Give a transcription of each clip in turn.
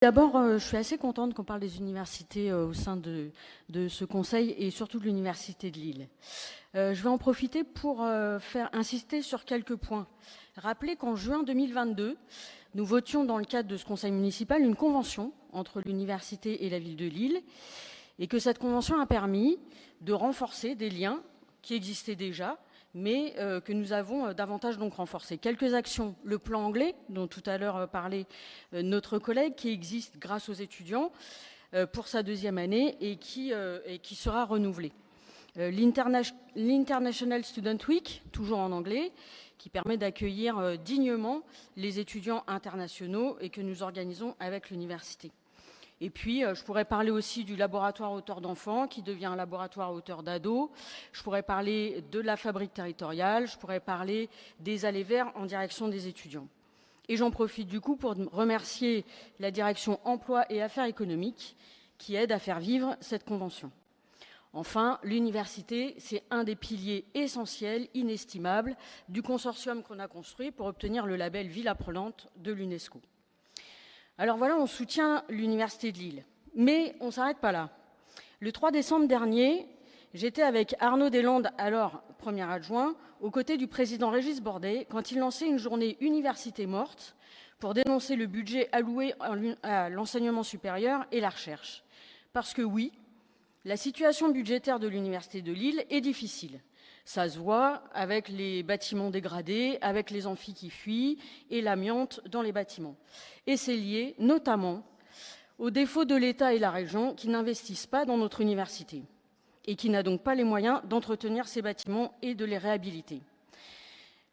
D'abord, je suis assez contente qu'on parle des universités au sein de ce conseil et surtout de l'Université de Lille. Je vais en profiter pour faire insister sur quelques points. Rappelez qu'en juin 2022, nous votions dans le cadre de ce conseil municipal une convention entre l'université et la ville de Lille et que cette convention a permis de renforcer des liens qui existaient déjà, mais que nous avons davantage donc renforcé. Quelques actions, le plan anglais, dont tout à l'heure parlait notre collègue, qui existe grâce aux étudiants pour sa deuxième année et qui sera renouvelé. L'International Student Week, toujours en anglais, qui permet d'accueillir dignement les étudiants internationaux et que nous organisons avec l'université. Et puis, je pourrais parler aussi du laboratoire hauteur d'enfants qui devient un laboratoire hauteur d'ados. Je pourrais parler de la fabrique territoriale. Je pourrais parler des allées verts en direction des étudiants. Et j'en profite du coup pour remercier la direction emploi et affaires économiques qui aide à faire vivre cette convention. Enfin, l'université, c'est un des piliers essentiels, inestimables, du consortium qu'on a construit pour obtenir le label Ville apprenante de l'UNESCO. Alors voilà, on soutient l'Université de Lille, mais on ne s'arrête pas là. Le 3 décembre dernier, j'étais avec Arnaud Deslandes, alors premier adjoint, aux côtés du président Régis Bordet, quand il lançait une journée Université morte pour dénoncer le budget alloué à l'enseignement supérieur et la recherche. Parce que oui, la situation budgétaire de l'Université de Lille est difficile. Ça se voit avec les bâtiments dégradés, avec les amphis qui fuient et l'amiante dans les bâtiments. Et c'est lié notamment au défaut de l'État et la région qui n'investissent pas dans notre université et qui n'a donc pas les moyens d'entretenir ces bâtiments et de les réhabiliter.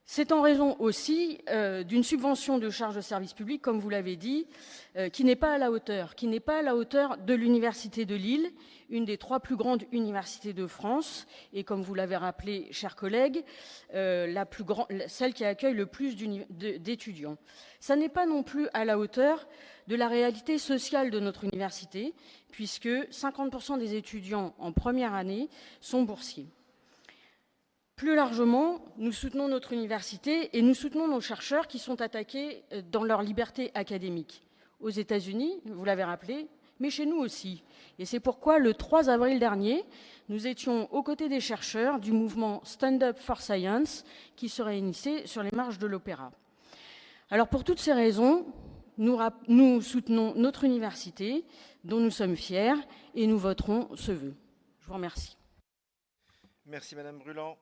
C'est en raison aussi d'une subvention de charges de service public, comme vous l'avez dit, qui n'est pas à la hauteur de l'Université de Lille, une des 3 plus grandes universités de France, et comme vous l'avez rappelé, chers collègues, celle qui accueille le plus d'étudiants. Ça n'est pas non plus à la hauteur de la réalité sociale de notre université, puisque 50% des étudiants en première année sont boursiers. Plus largement, nous soutenons notre université et nous soutenons nos chercheurs qui sont attaqués dans leur liberté académique. Aux États-Unis, vous l'avez rappelé, mais chez nous aussi. Et c'est pourquoi, le 3 avril dernier, nous étions aux côtés des chercheurs du mouvement Stand Up for Science qui se réunissait sur les marches de l'Opéra. Alors pour toutes ces raisons, nous soutenons notre université, dont nous sommes fiers, et nous voterons ce vœu. Je vous remercie. Merci Madame Brulent.